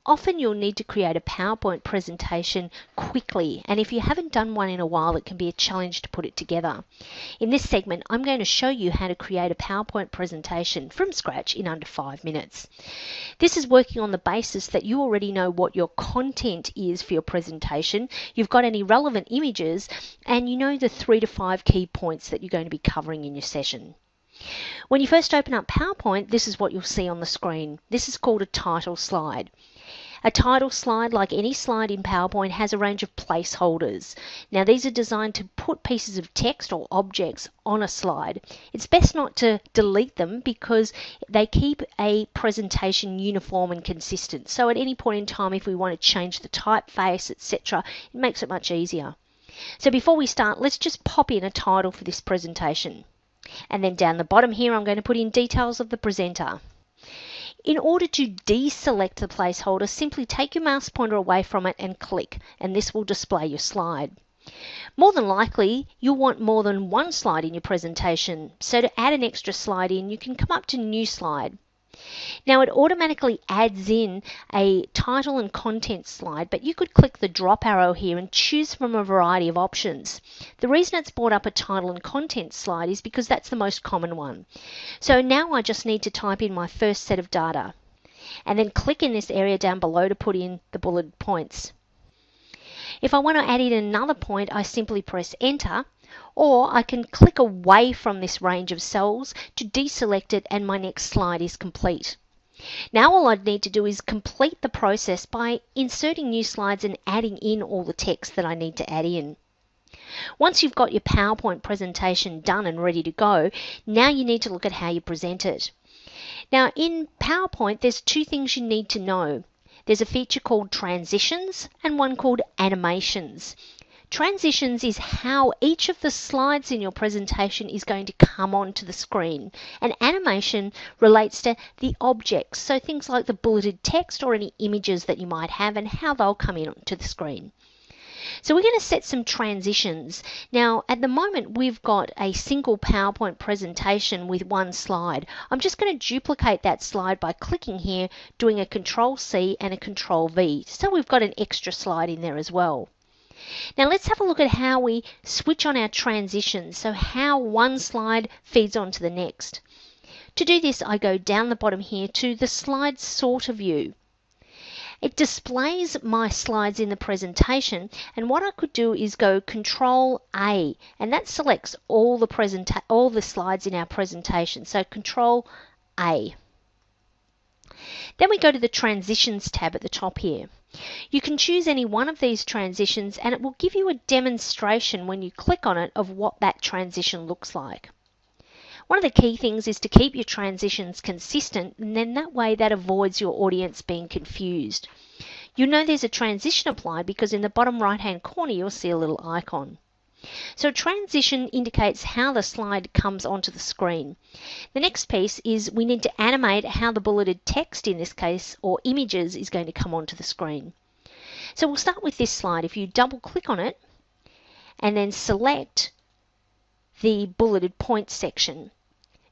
often you'll need to create a PowerPoint presentation quickly, and if you haven't done one in a while, it can be a challenge to put it together. In this segment, I'm going to show you how to create a PowerPoint presentation from scratch in under 5 minutes. This is working on the basis that you already know what your content is for your presentation, you've got any relevant images, and you know the 3 to 5 key points that you're going to be covering in your session. When you first open up PowerPoint, this is what you'll see on the screen. This is called a title slide. A title slide, like any slide in PowerPoint, has a range of placeholders. Now, these are designed to put pieces of text or objects on a slide. It's best not to delete them because they keep a presentation uniform and consistent. So at any point in time, if we want to change the typeface, etc., it makes it much easier. So before we start, let's just pop in a title for this presentation. And then down the bottom here, I'm going to put in details of the presenter. In order to deselect the placeholder, simply take your mouse pointer away from it and click, and this will display your slide. More than likely, you'll want more than one slide in your presentation, so to add an extra slide in, you can come up to New Slide. Now, it automatically adds in a title and content slide, but you could click the drop arrow here and choose from a variety of options. The reason it's brought up a title and content slide is because that's the most common one. So now I just need to type in my first set of data and then click in this area down below to put in the bullet points. If I want to add in another point, I simply press Enter, or I can click away from this range of cells to deselect it and my next slide is complete. Now all I'd need to do is complete the process by inserting new slides and adding in all the text that I need to add in. Once you've got your PowerPoint presentation done and ready to go, now you need to look at how you present it. Now in PowerPoint, there's two things you need to know. There's a feature called Transitions and one called Animations. Transitions is how each of the slides in your presentation is going to come onto the screen. And animation relates to the objects, so things like the bulleted text or any images that you might have and how they'll come into the screen. So we're going to set some transitions. Now, at the moment, we've got a single PowerPoint presentation with one slide. I'm just going to duplicate that slide by clicking here, doing a Control-C and a Control-V. So we've got an extra slide in there as well. Now let's have a look at how we switch on our transitions, so how one slide feeds on to the next. To do this, I go down the bottom here to the Slide Sorter view. It displays my slides in the presentation, and what I could do is go Control-A, and that selects all the slides in our presentation. So Control-A. Then we go to the Transitions tab at the top here. You can choose any one of these transitions and it will give you a demonstration when you click on it of what that transition looks like. One of the key things is to keep your transitions consistent, and then that way that avoids your audience being confused. You'll know there's a transition applied because in the bottom right hand corner you'll see a little icon. So a transition indicates how the slide comes onto the screen. The next piece is we need to animate how the bulleted text in this case, or images, is going to come onto the screen. So we'll start with this slide. If you double click on it and then select the bulleted points section,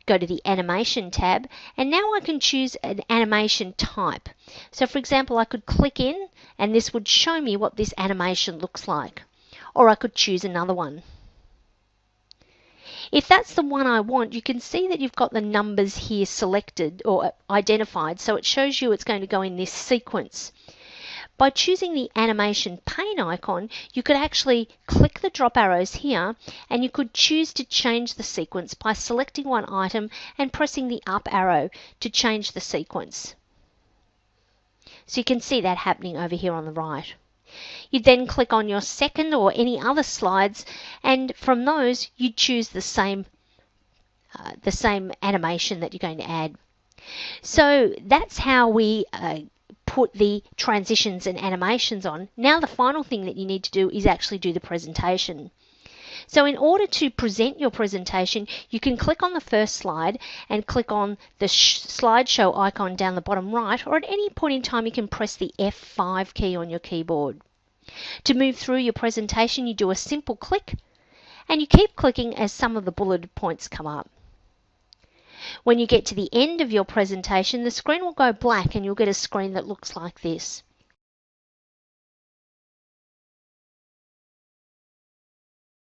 go to the Animation tab, and now I can choose an animation type. So for example, I could click in and this would show me what this animation looks like. Or I could choose another one. If that's the one I want, you can see that you've got the numbers here selected or identified, so it shows you it's going to go in this sequence. By choosing the animation pane icon, you could actually click the drop arrows here and you could choose to change the sequence by selecting one item and pressing the up arrow to change the sequence. So you can see that happening over here on the right. You then click on your second or any other slides, and from those you choose the same animation that you're going to add. So that's how we put the transitions and animations on. Now the final thing that you need to do is actually do the presentation. So in order to present your presentation, you can click on the first slide and click on the slideshow icon down the bottom right, or at any point in time you can press the F5 key on your keyboard. To move through your presentation, you do a simple click and you keep clicking as some of the bulleted points come up. When you get to the end of your presentation, the screen will go black and you'll get a screen that looks like this.